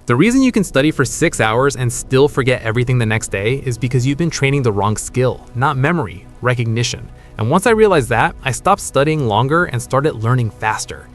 The reason you can study for 6 hours and still forget everything the next day is because you've been training the wrong skill, not memory, recognition. And once I realized that, I stopped studying longer and started learning faster.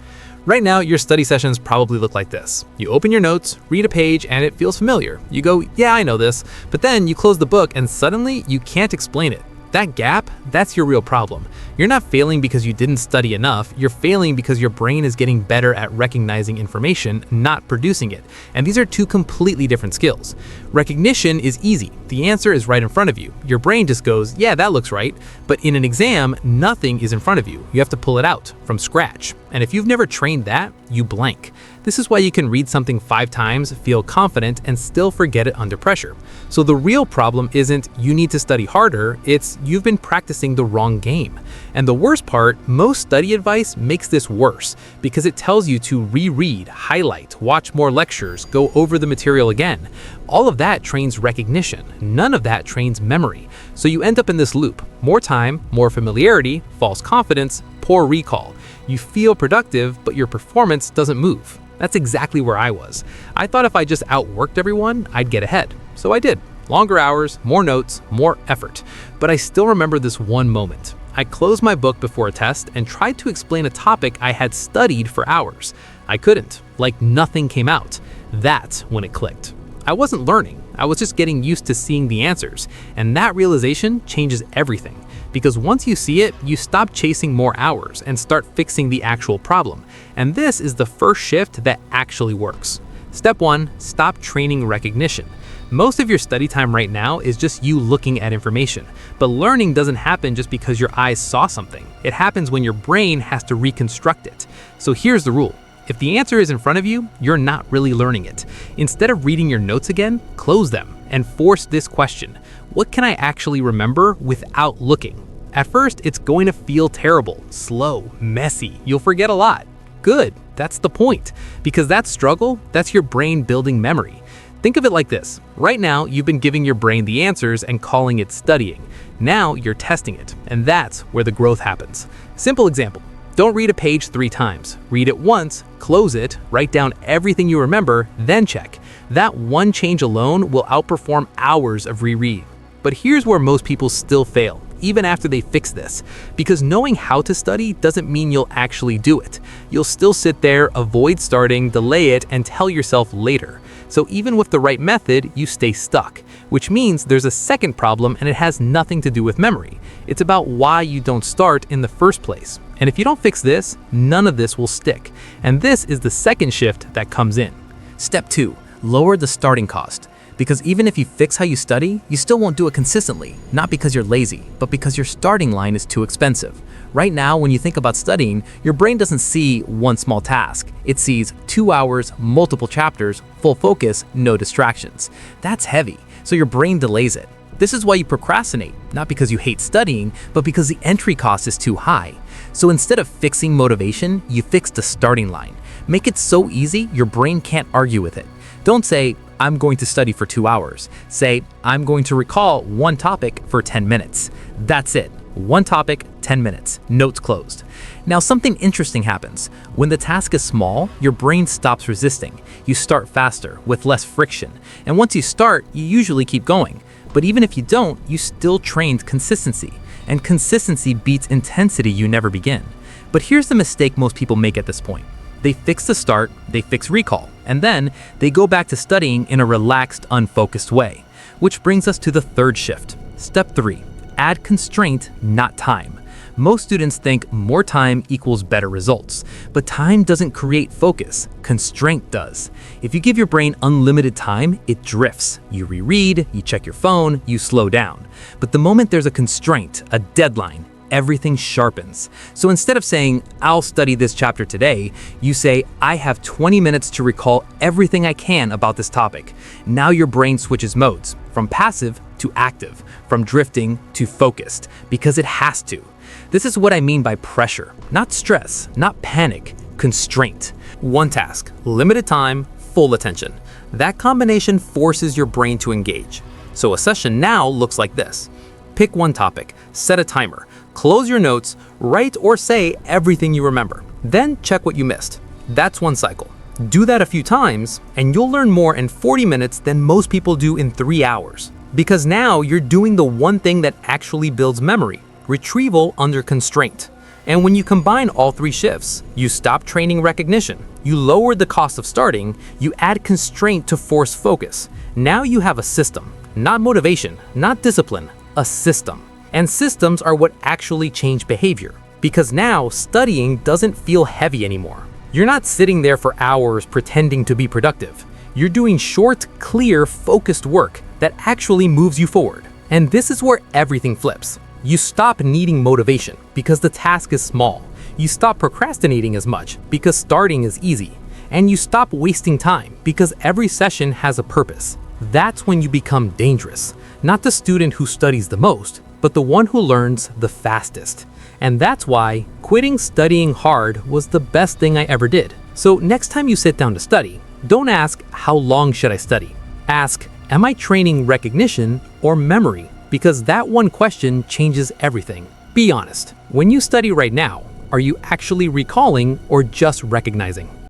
Right now, your study sessions probably look like this. You open your notes, read a page, and it feels familiar. You go, yeah, I know this. But then you close the book and suddenly you can't explain it. That gap, that's your real problem. You're not failing because you didn't study enough, you're failing because your brain is getting better at recognizing information, not producing it. And these are two completely different skills. Recognition is easy. The answer is right in front of you. Your brain just goes, yeah, that looks right. But in an exam, nothing is in front of you. You have to pull it out from scratch. And if you've never trained that, you blank. This is why you can read something 5 times, feel confident, and still forget it under pressure. So the real problem isn't you need to study harder, it's you've been practicing the wrong game. And the worst part, most study advice makes this worse because it tells you to reread, highlight, watch more lectures, go over the material again. All of that trains recognition. None of that trains memory. So you end up in this loop. More time, more familiarity, false confidence, poor recall. You feel productive, but your performance doesn't move. That's exactly where I was. I thought if I just outworked everyone, I'd get ahead. So I did. Longer hours, more notes, more effort. But I still remember this one moment. I closed my book before a test and tried to explain a topic I had studied for hours. I couldn't. Like nothing came out. That's when it clicked. I wasn't learning. I was just getting used to seeing the answers. And that realization changes everything. Because once you see it, you stop chasing more hours and start fixing the actual problem. And this is the first shift that actually works. Step 1, stop training recognition. Most of your study time right now is just you looking at information. But learning doesn't happen just because your eyes saw something. It happens when your brain has to reconstruct it. So here's the rule. If the answer is in front of you, you're not really learning it. Instead of reading your notes again, close them and force this question. What can I actually remember without looking? At first, it's going to feel terrible, slow, messy. You'll forget a lot. Good, that's the point. Because that struggle, that's your brain building memory. Think of it like this. Right now, you've been giving your brain the answers and calling it studying. Now you're testing it, and that's where the growth happens. Simple example. Don't read a page 3 times. Read it once, close it, write down everything you remember, then check. That one change alone will outperform hours of reread. But here's where most people still fail, even after they fix this. Because knowing how to study doesn't mean you'll actually do it. You'll still sit there, avoid starting, delay it, and tell yourself later. So even with the right method, you stay stuck, which means there's a second problem and it has nothing to do with memory. It's about why you don't start in the first place. And if you don't fix this, none of this will stick. And this is the second shift that comes in. Step 2, lower the starting cost. Because even if you fix how you study, you still won't do it consistently, not because you're lazy, but because your starting line is too expensive. Right now, when you think about studying, your brain doesn't see one small task. It sees 2 hours, multiple chapters, full focus, no distractions. That's heavy, so your brain delays it. This is why you procrastinate, not because you hate studying, but because the entry cost is too high. So instead of fixing motivation, you fix the starting line. Make it so easy, your brain can't argue with it. Don't say, I'm going to study for 2 hours. Say, I'm going to recall one topic for 10 minutes. That's it. One topic, 10 minutes. Notes closed. Now, something interesting happens. When the task is small, your brain stops resisting. You start faster, with less friction. And once you start, you usually keep going. But even if you don't, you still trained consistency. And consistency beats intensity you never begin. But here's the mistake most people make at this point. They fix the start, they fix recall, and then they go back to studying in a relaxed, unfocused way. Which brings us to the third shift. Step 3, add constraint, not time. Most students think more time equals better results, but time doesn't create focus, constraint does. If you give your brain unlimited time, it drifts. You reread, you check your phone, you slow down. But the moment there's a constraint, a deadline, everything sharpens. So instead of saying, I'll study this chapter today, you say, I have 20 minutes to recall everything I can about this topic. Now your brain switches modes, from passive to active, from drifting to focused, because it has to. This is what I mean by pressure, not stress, not panic, constraint. One task, limited time, full attention. That combination forces your brain to engage. So a session now looks like this. Pick one topic, set a timer, close your notes, write or say everything you remember. Then check what you missed. That's one cycle. Do that a few times, and you'll learn more in 40 minutes than most people do in 3 hours. Because now you're doing the one thing that actually builds memory: retrieval under constraint. And when you combine all 3 shifts, you stop training recognition, you lower the cost of starting, you add constraint to force focus. Now you have a system, not motivation, not discipline, a system. And systems are what actually change behavior. Because now studying doesn't feel heavy anymore. You're not sitting there for hours pretending to be productive. You're doing short, clear, focused work that actually moves you forward. And this is where everything flips. You stop needing motivation because the task is small. You stop procrastinating as much because starting is easy. And you stop wasting time because every session has a purpose. That's when you become dangerous. Not the student who studies the most, but the one who learns the fastest. And that's why quitting studying hard was the best thing I ever did. So next time you sit down to study, don't ask, how long should I study? Ask, am I training recognition or memory? Because that one question changes everything. Be honest, when you study right now, are you actually recalling or just recognizing?